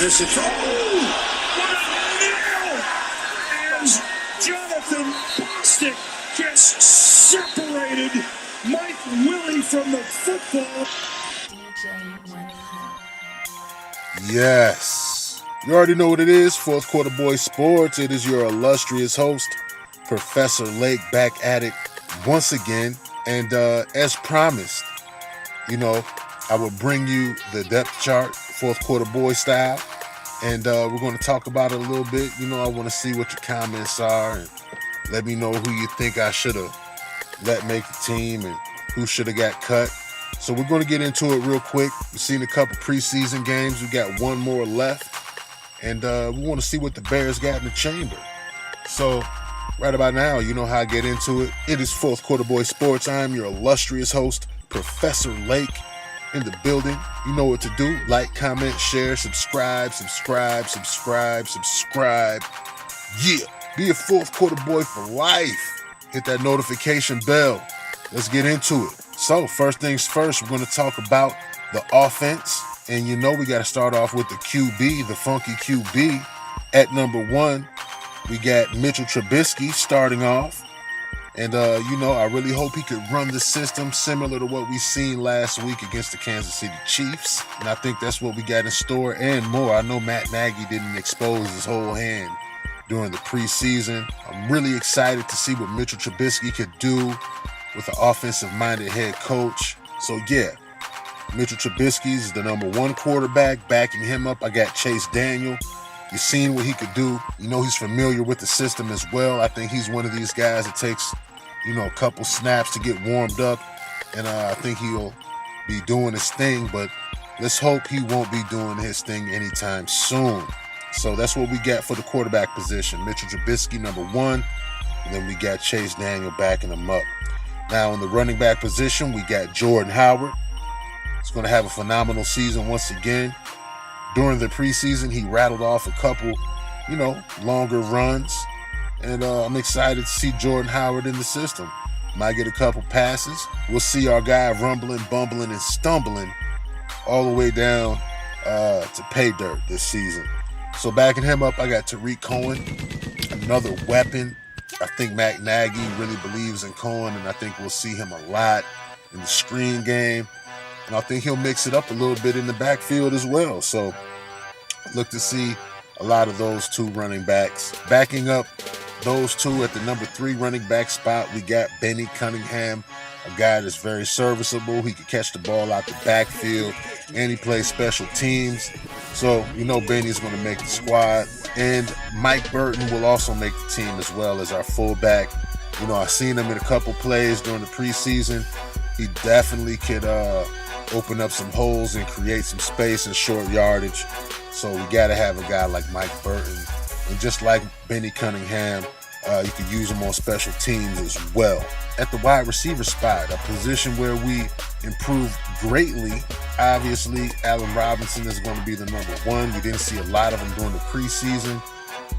position. What a nail! As Jonathan Bostic just separated Mike Willie from the football. Yes. You already know what it is. Fourth Quarter Boyz Sports. It is your illustrious host, Professor Lake, back at it once again. And as promised, I will bring you the depth chart, fourth quarter boy style. And we're going to talk about it a little bit. I want to see what your comments are and let me know who you think I should have let make the team and who should have got cut. So we're going to get into it real quick. We've seen a couple preseason games. We got one more left. And we want to see what the Bears got in the chamber. So right about now, you know how I get into it. It is Fourth Quarter Boyz Sports. I am your illustrious host, Professor Lake, in the building. You know what to do. Like, comment, share, subscribe. Yeah, be a fourth quarter boy for life. Hit that notification bell. Let's get into it. So, first things first, we're going to talk about the offense. And we got to start off with the QB, the funky QB. At number 1, we got Mitchell Trubisky starting off. And, I really hope he could run the system similar to what we seen last week against the Kansas City Chiefs. And I think that's what we got in store and more. I know Matt Nagy didn't expose his whole hand during the preseason. I'm really excited to see what Mitchell Trubisky could do with an offensive-minded head coach. So, yeah, Mitchell Trubisky is the number 1 quarterback. Backing him up, I got Chase Daniel. You've seen what he could do. He's familiar with the system as well. I think he's one of these guys that takes, a couple snaps to get warmed up. And I think he'll be doing his thing. But let's hope he won't be doing his thing anytime soon. So that's what we got for the quarterback position. Mitchell Trubisky, number 1. And then we got Chase Daniel backing him up. Now in the running back position, we got Jordan Howard. He's going to have a phenomenal season once again. During the preseason, he rattled off a couple, longer runs. And I'm excited to see Jordan Howard in the system. Might get a couple passes. We'll see our guy rumbling, bumbling, and stumbling all the way down to pay dirt this season. So backing him up, I got Tariq Cohen, another weapon. I think Matt Nagy really believes in Cohen, and I think we'll see him a lot in the screen game. And I think he'll mix it up a little bit in the backfield as well. So look to see a lot of those two running backs. Backing up those two at the number 3 running back spot, we got Benny Cunningham, a guy that's very serviceable. He can catch the ball out the backfield, and he plays special teams. So, Benny's going to make the squad. And Mike Burton will also make the team as well as our fullback. I've seen him in a couple plays during the preseason. He definitely could open up some holes and create some space and short yardage. So we got to have a guy like Mike Burton. And just like Benny Cunningham, you could use him on special teams as well. At the wide receiver spot, a position where we improved greatly. Obviously, Allen Robinson is going to be the number 1. We didn't see a lot of him during the preseason.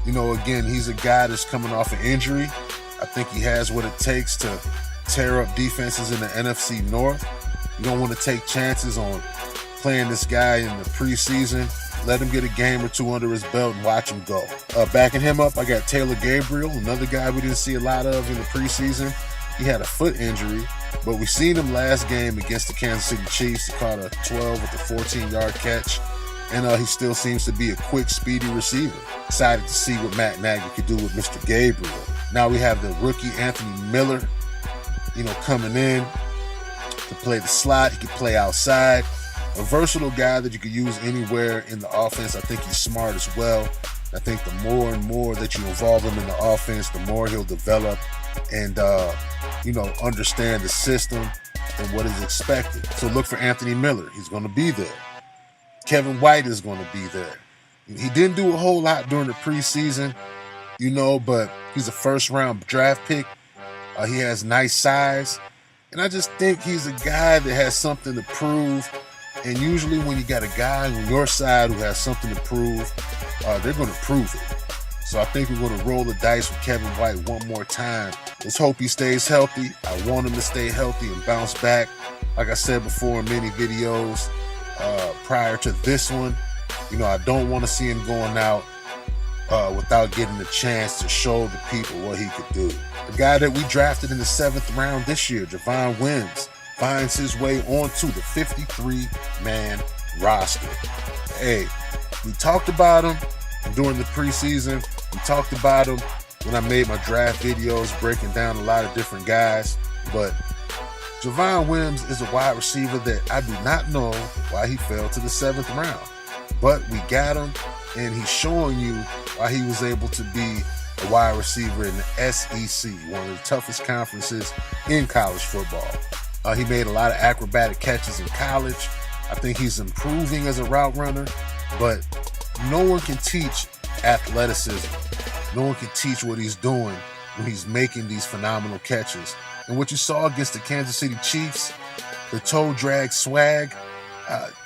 Again, he's a guy that's coming off an injury. I think he has what it takes to tear up defenses in the NFC North. You don't want to take chances on playing this guy in the preseason. Let him get a game or two under his belt and watch him go. Backing him up, I got Taylor Gabriel, another guy we didn't see a lot of in the preseason. He had a foot injury, but we seen him last game against the Kansas City Chiefs. He caught a 12 with a 14-yard catch, and he still seems to be a quick, speedy receiver. Excited to see what Matt Nagy could do with Mr. Gabriel. Now we have the rookie Anthony Miller, coming in to play the slot. He can play outside. A versatile guy that you could use anywhere in the offense. I think he's smart as well. I think the more and more that you involve him in the offense, the more he'll develop and, understand the system and what is expected. So look for Anthony Miller. He's going to be there. Kevin White is going to be there. He didn't do a whole lot during the preseason, but he's a first-round draft pick. He has nice size. And I just think he's a guy that has something to prove. And usually when you got a guy on your side who has something to prove, they're going to prove it. So I think we're going to roll the dice with Kevin White one more time. Let's hope he stays healthy. I want him to stay healthy and bounce back. Like I said before in many videos prior to this one, I don't want to see him going out without getting a chance to show the people what he could do. The guy that we drafted in the 7th round this year, Javon Wims, finds his way onto the 53-man roster. Hey, we talked about him during the preseason. We talked about him when I made my draft videos breaking down a lot of different guys. But Javon Wims is a wide receiver that I do not know why he fell to the 7th round. But we got him, and he's showing you why he was able to be a wide receiver in the SEC, one of the toughest conferences in college football. He made a lot of acrobatic catches in college. I think he's improving as a route runner, but no one can teach athleticism. No one can teach what he's doing when he's making these phenomenal catches. And what you saw against the Kansas City Chiefs, the toe drag swag,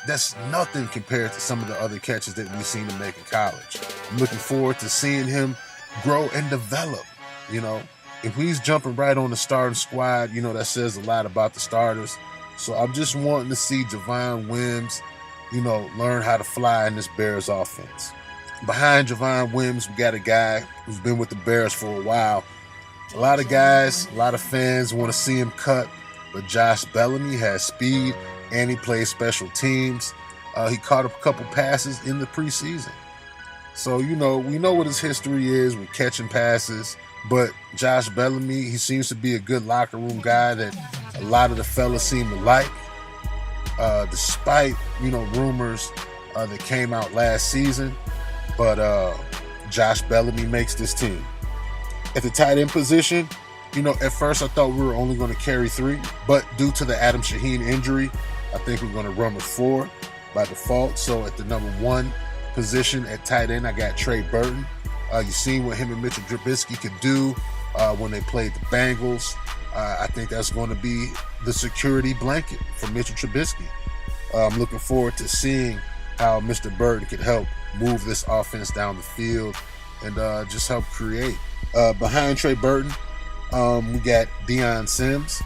that's nothing compared to some of the other catches that we've seen him make in college. I'm looking forward to seeing him grow and develop. If he's jumping right on the starting squad, that says a lot about the starters. So I'm just wanting to see Javon Wims, learn how to fly in this Bears offense. Behind Javon Wims, we got a guy who's been with the Bears for a while. A lot of guys, a lot of fans want to see him cut, but Josh Bellamy has speed and he plays special teams. He caught a couple passes in the preseason. So, we know what his history is with catching passes, but Josh Bellamy, he seems to be a good locker room guy that a lot of the fellas seem to like. Despite, rumors that came out last season, but Josh Bellamy makes this team. At the tight end position, at first I thought we were only going to carry 3, but due to the Adam Shaheen injury, I think we're going to run with 4 by default. So at the number 1 position at tight end, I got Trey Burton. You've seen what him and Mitchell Trubisky could do when they played the Bengals. I think that's going to be the security blanket for Mitchell Trubisky. I'm looking forward to seeing how Mr. Burton can help move this offense down the field and just help create. Behind Trey Burton, we got Deion Sims.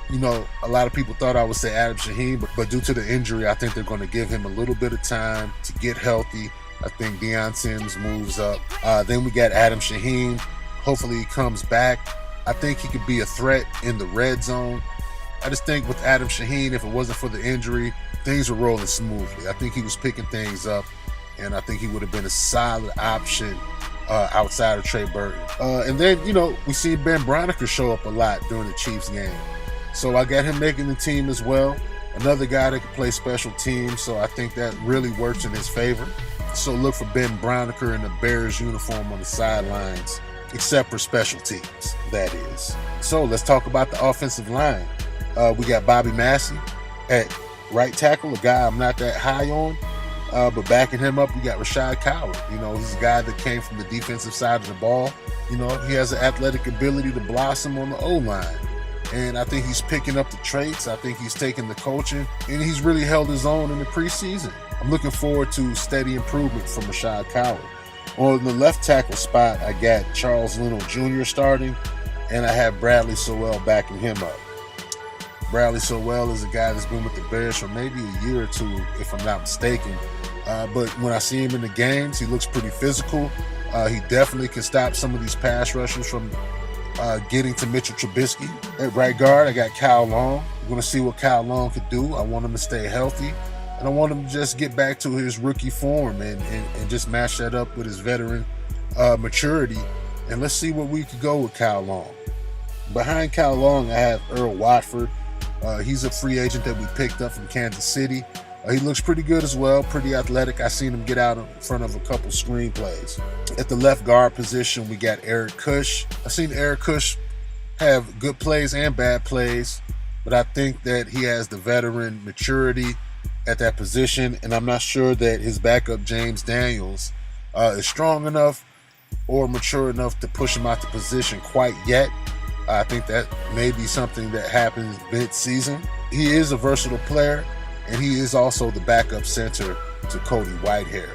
A lot of people thought I would say Adam Shaheen, but due to the injury, I think they're going to give him a little bit of time to get healthy. I think Deion Sims moves up. Then we got Adam Shaheen. Hopefully he comes back. I think he could be a threat in the red zone. I just think with Adam Shaheen, if it wasn't for the injury, things were rolling smoothly. I think he was picking things up, and I think he would have been a solid option outside of Trey Burton. And then, we see Ben Broniker show up a lot during the Chiefs game. So I got him making the team as well. Another guy that can play special teams, so I think that really works in his favor. So look for Ben Broniker in the Bears uniform on the sidelines, except for special teams, that is. So let's talk about the offensive line. We got Bobby Massey at right tackle, a guy I'm not that high on. But backing him up, we got Rashad Coward. He's a guy that came from the defensive side of the ball. He has an athletic ability to blossom on the O-line. And I think he's picking up the traits. I think he's taking the coaching, and he's really held his own in the preseason. I'm looking forward to steady improvement from Rashad Coward. On the left tackle spot, I got Charles Leno Jr. starting, and I have Bradley Sowell backing him up. Bradley Sowell is a guy that's been with the Bears for maybe a year or 2, if I'm not mistaken. But when I see him in the games, he looks pretty physical. He definitely can stop some of these pass rushers from getting to Mitchell Trubisky. At right guard, I got Kyle Long. We're going to see what Kyle Long could do. I want him to stay healthy, and I want him to just get back to his rookie form and just match that up with his veteran maturity. And let's see what we could go with Kyle Long. Behind Kyle Long, I have Earl Watford. He's a free agent that we picked up from Kansas City. He looks pretty good as well, pretty athletic. I seen him get out in front of a couple screen plays. At the left guard position, we got Eric Kush. I've seen Eric Kush have good plays and bad plays, but I think that he has the veteran maturity at that position, and I'm not sure that his backup, James Daniels, is strong enough or mature enough to push him out the position quite yet. I think that may be something that happens mid-season. He is a versatile player, and he is also the backup center to Cody Whitehair.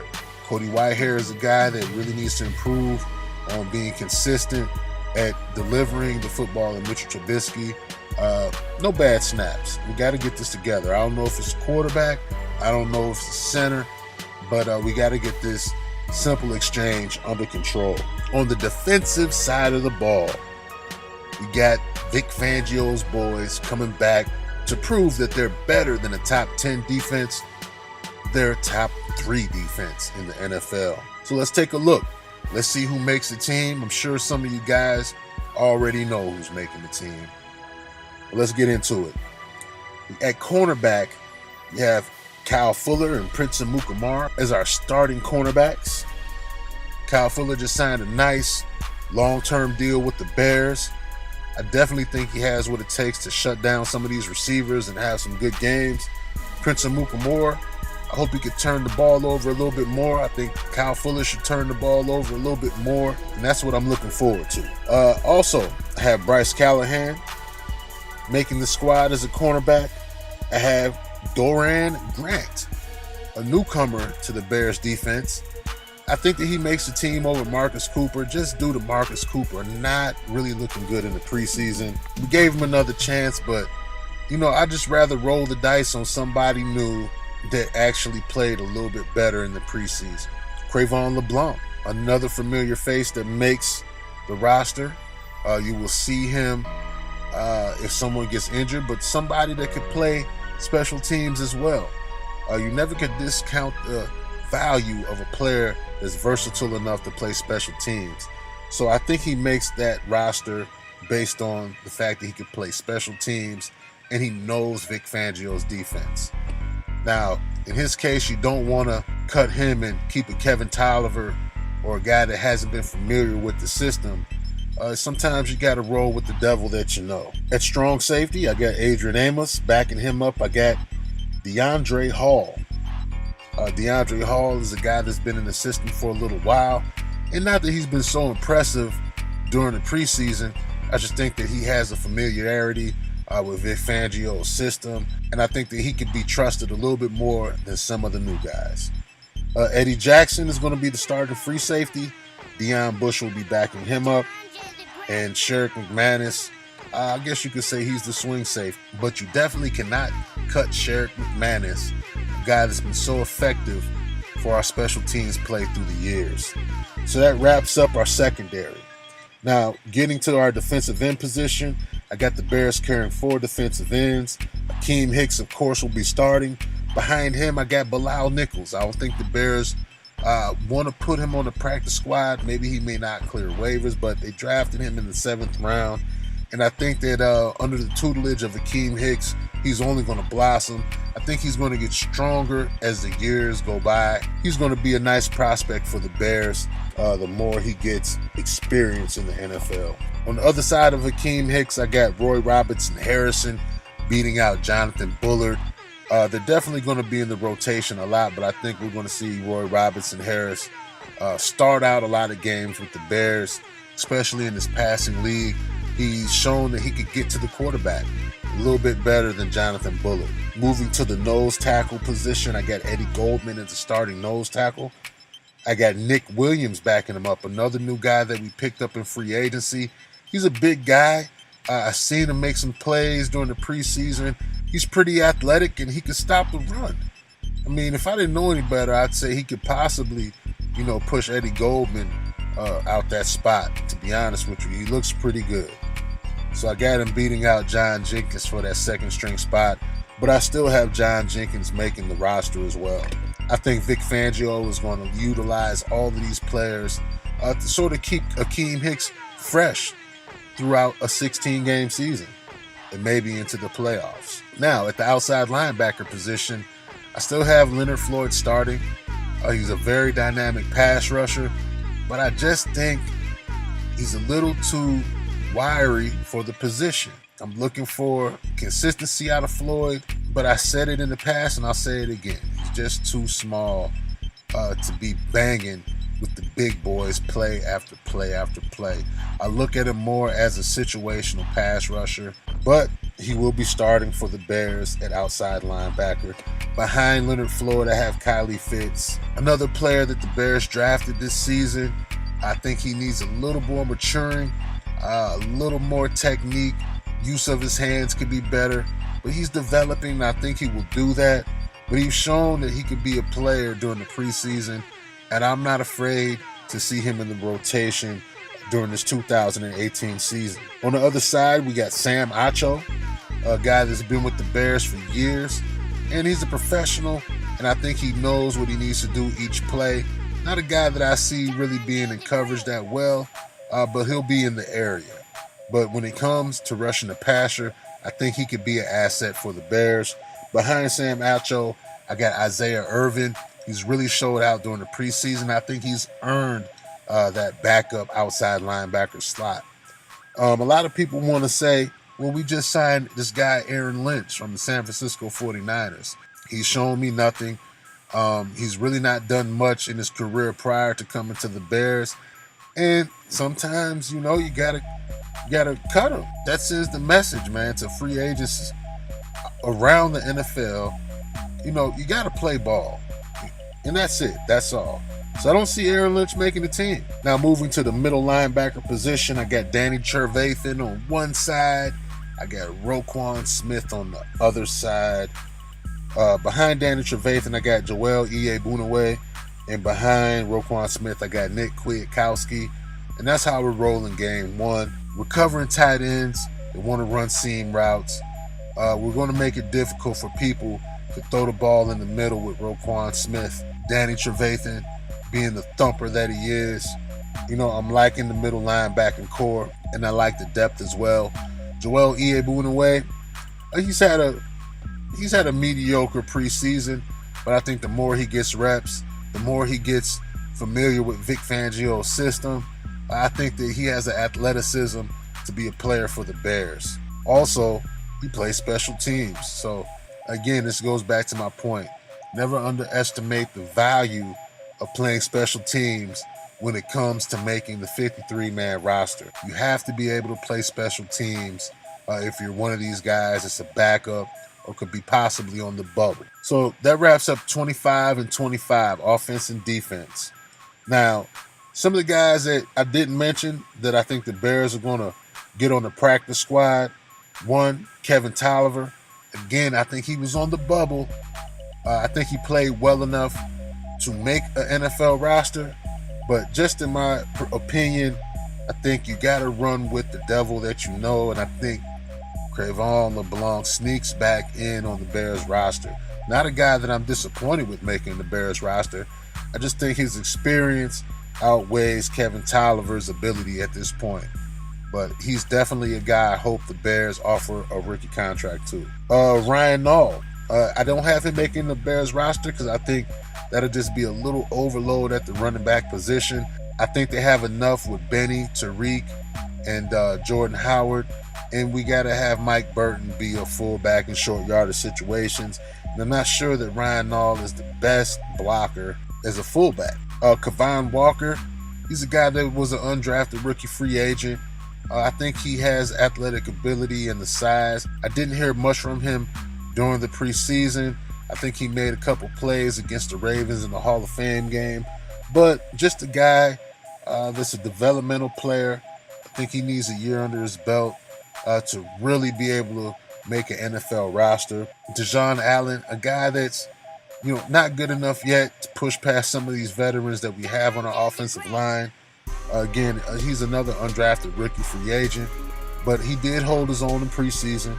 Cody Whitehair is a guy that really needs to improve on being consistent at delivering the football in Mitchell Trubisky. No bad snaps. We got to get this together. I don't know if it's quarterback. I don't know if it's center. But we got to get this simple exchange under control. On the defensive side of the ball, we got Vic Fangio's boys coming back to prove that they're better than a top 10 defense. They're top 3 defense in the NFL. So let's take a look. Let's see who makes the team. I'm sure some of you guys already know who's making the team. But let's get into it. At cornerback, we have Kyle Fuller and Prince Amukamara as our starting cornerbacks. Kyle Fuller just signed a nice long-term deal with the Bears. I definitely think he has what it takes to shut down some of these receivers and have some good games. Prince Amukamara, I hope he could turn the ball over a little bit more. I think Kyle Fuller should turn the ball over a little bit more, and that's what I'm looking forward to. Also, I have Bryce Callahan making the squad as a cornerback. I have Doran Grant, a newcomer to the Bears defense. I think that he makes the team over Marcus Cooper just due to Marcus Cooper not really looking good in the preseason. We gave him another chance, but, I'd just rather roll the dice on somebody new that actually played a little bit better in the preseason. Crayvon LeBlanc, another familiar face that makes the roster. You will see him if someone gets injured, but somebody that could play special teams as well. You never could discount the value of a player that's versatile enough to play special teams. So I think he makes that roster based on the fact that he can play special teams and he knows Vic Fangio's defense. Now, in his case, you don't want to cut him and keep a Kevin Tolliver or a guy that hasn't been familiar with the system. Sometimes you got to roll with the devil that you know. At strong safety, I got Adrian Amos. Backing him up, I got DeAndre Hall. DeAndre Hall is a guy that's been in the system for a little while. And not that he's been so impressive during the preseason. I just think that he has a familiarity with Vic Fangio's system. And I think that he could be trusted a little bit more than some of the new guys. Eddie Jackson is going to be the starting free safety. Deion Bush will be backing him up. And Sherrick McManus, I guess you could say he's the swing safety. But you definitely cannot cut Sherrick McManus, a guy that's been so effective for our special teams play through the years. So that wraps up our secondary. Now, getting to our defensive end position, I got the Bears carrying 4 defensive ends. Akeem Hicks, of course, will be starting. Behind him, I got Bilal Nichols. I don't think the Bears want to put him on the practice squad. Maybe he may not clear waivers, but they drafted him in the 7th round. And I think that under the tutelage of Akeem Hicks, he's only going to blossom. I think he's going to get stronger as the years go by. He's going to be a nice prospect for the Bears the more he gets experience in the NFL. On the other side of Akeem Hicks, I got Roy Robertson Harrison beating out Jonathan Bullard. They're definitely going to be in the rotation a lot, but I think we're going to see Roy Robertson Harris start out a lot of games with the Bears, especially in this passing league. He's shown that he could get to the quarterback a little bit better than Jonathan Bullard. Moving to the nose tackle position, I got Eddie Goldman as the starting nose tackle. I got Nick Williams backing him up, another new guy that we picked up in free agency. He's a big guy. I've seen him make some plays during the preseason. He's pretty athletic and he could stop the run. I mean, if I didn't know any better, I'd say he could possibly, push Eddie Goldman out that spot, to be honest with you. He looks pretty good. So I got him beating out John Jenkins for that second string spot, but I still have John Jenkins making the roster as well. I think Vic Fangio is going to utilize all of these players to sort of keep Akeem Hicks fresh throughout a 16-game season and maybe into the playoffs. Now, at the outside linebacker position, I still have Leonard Floyd starting. He's a very dynamic pass rusher, but I just think he's a little too wiry for the position. I'm looking for consistency out of Floyd, but I said it in the past and I'll say it again. He's just too small to be banging with the big boys play after play after play. I look at him more as a situational pass rusher, but he will be starting for the Bears at outside linebacker. Behind Leonard Floyd, I have Kylie Fitz, another player that the Bears drafted this season. I think he needs a little more maturing, a little more technique. Use of his hands could be better, but he's developing, and I think he will do that. but he's shown that he could be a player during the preseason, and I'm not afraid to see him in the rotation during this 2018 season. On the other side, we got Sam Acho, a guy that's been with the Bears for years, and he's a professional, and I think he knows what he needs to do each play. Not a guy that I see really being in coverage that well, but he'll be in the area. But when it comes to rushing the passer, I think he could be an asset for the Bears. Behind Sam Acho, I got Isaiah Irvin. He's really showed out during the preseason. I think he's earned that backup outside linebacker slot. A lot of people want to say, well, we just signed this guy Aaron Lynch from the San Francisco 49ers. He's shown me nothing. He's really not done much in his career prior to coming to the Bears. And sometimes, you gotta cut him. That sends the message, man, to free agents around the NFL. You gotta play ball. And that's it. That's all. So I don't see Aaron Lynch making the team. Now moving to the middle linebacker position, I got Danny Trevathan on one side. I got Roquan Smith on the other side. Behind Danny Trevathan, I got Joel Iyiegbuniwe. And behind Roquan Smith, I got Nick Kwiatkowski. And that's how we're rolling game one. We're covering tight ends that want to run seam routes. We're going to make it difficult for people to throw the ball in the middle with Roquan Smith. Danny Trevathan being the thumper that he is. I'm liking the middle linebacking core, and I like the depth as well. Joel Iyiegbuniwe, he's had a mediocre preseason, but I think the more he gets reps, the more he gets familiar with Vic Fangio's system, I think that he has the athleticism to be a player for the Bears. Also, he plays special teams. So, again, this goes back to my point. Never underestimate the value of playing special teams when it comes to making the 53-man roster. You have to be able to play special teams if you're one of these guys that's a backup or could be possibly on the bubble. So that wraps up 25 and 25, offense and defense. Now, some of the guys that I didn't mention that I think the Bears are going to get on the practice squad. One, Kevin Tolliver. Again, I think he was on the bubble. I think he played well enough to make an NFL roster. But just in my opinion, I think you got to run with the devil that you know. And I think Cre'Von LeBlanc sneaks back in on the Bears roster. Not a guy that I'm disappointed with making the Bears roster. I just think his experience outweighs Kevin Tolliver's ability at this point. But he's definitely a guy I hope the Bears offer a rookie contract to. Ryan Nall. I don't have him making the Bears roster because I think that'll just be a little overload at the running back position. I think they have enough with Benny, Tariq, and Jordan Howard. And we got to have Mike Burton be a fullback in short yardage situations. And I'm not sure that Ryan Nall is the best blocker as a fullback. Kavon Walker, he's a guy that was an undrafted rookie free agent. I think he has athletic ability and the size. I didn't hear much from him during the preseason. I think he made a couple plays against the Ravens in the Hall of Fame game. But just a guy that's a developmental player. I think he needs a year under his belt to really be able to make an NFL roster. Dejon Allen, a guy that's not good enough yet to push past some of these veterans that we have on our offensive line. Again, he's another undrafted rookie free agent, but he did hold his own in preseason.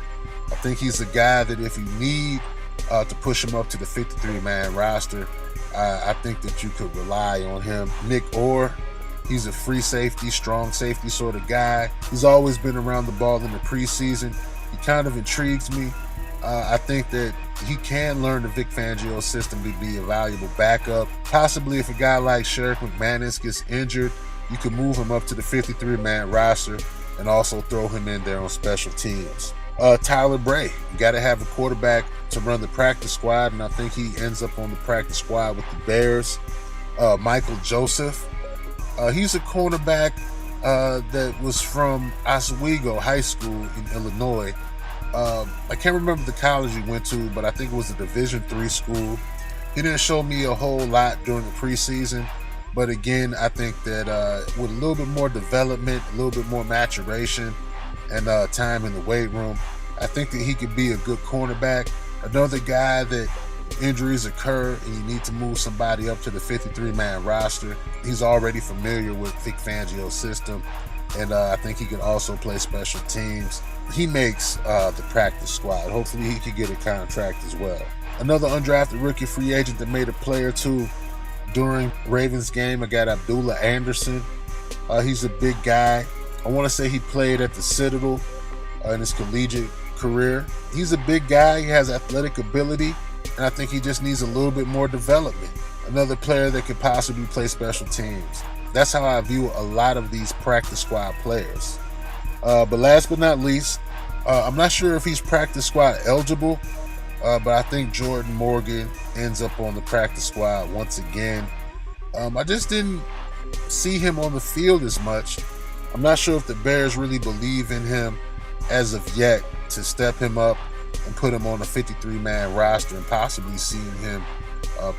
I think he's a guy that if you need to push him up to the 53-man roster, I think that you could rely on him. Nick Orr, he's a free safety, strong safety sort of guy. He's always been around the ball in the preseason. He kind of intrigues me. I think that he can learn the Vic Fangio system to be a valuable backup. Possibly if a guy like Sheriff McManus gets injured, you can move him up to the 53-man roster and also throw him in there on special teams. Tyler Bray, you got to have a quarterback to run the practice squad, and I think he ends up on the practice squad with the Bears. Michael Joseph, he's a cornerback that was from Oswego High School in Illinois. I can't remember the college he went to, but I think it was a Division III school. He didn't show me a whole lot during the preseason, but again, I think that with a little bit more development, a little bit more maturation, and time in the weight room, I think that he could be a good cornerback. Another guy that injuries occur and you need to move somebody up to the 53-man roster, he's already familiar with Vic Fangio's system, and I think he can also play special teams. He makes the practice squad. Hopefully he can get a contract as well. Another undrafted rookie free agent that made a play or two during Ravens game, I got Abdullah Anderson. He's a big guy. I want to say he played at the Citadel in his collegiate career. He's a big guy. He has athletic ability, and I think he just needs a little bit more development. Another player that could possibly play special teams. That's how I view a lot of these practice squad players. But last but not least, I'm not sure if he's practice squad eligible, but I think Jordan Morgan ends up on the practice squad once again. I just didn't see him on the field as much. I'm not sure if the Bears really believe in him as of yet to step him up and put him on a 53-man roster and possibly seeing him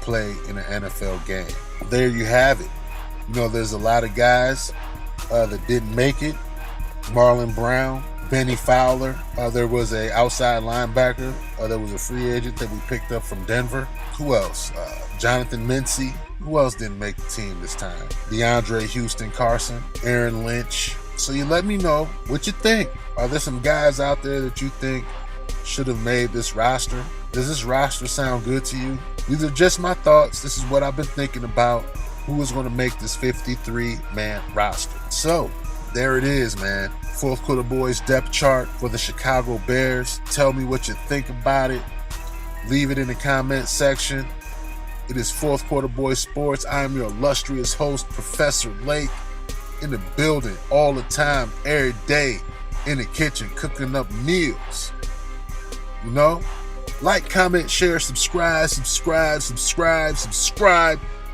play in an NFL game. There you have it. You know, there's a lot of guys that didn't make it. Marlon Brown, Benny Fowler. There was a outside linebacker. There was a free agent that we picked up from Denver. Who else? Jonathan Mincy. Who else didn't make the team this time? DeAndre Houston Carson, Aaron Lynch. So you let me know what you think. Are there some guys out there that you think should have made this roster? Does this roster sound good to you? These are just my thoughts. This is what I've been thinking about. Who is going to make this 53-man roster? So there it is, man. Fourth Quarter Boys depth chart for the Chicago Bears. Tell me what you think about it. Leave it in the comment section. It is Fourth Quarter Boys Sports. I am your illustrious host, Professor Lake, in the building all the time, every day, in the kitchen, cooking up meals. You know? Like, comment, share, subscribe.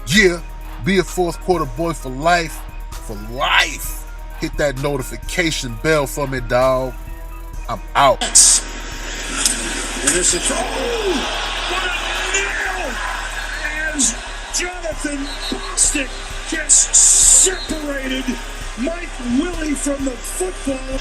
Yeah. Be a Fourth Quarter Boy for life. For life. Hit that notification bell for me, dog. I'm out. And it's a throw. What a nail! As Jonathan Bostic gets separated Mike Willie from the football.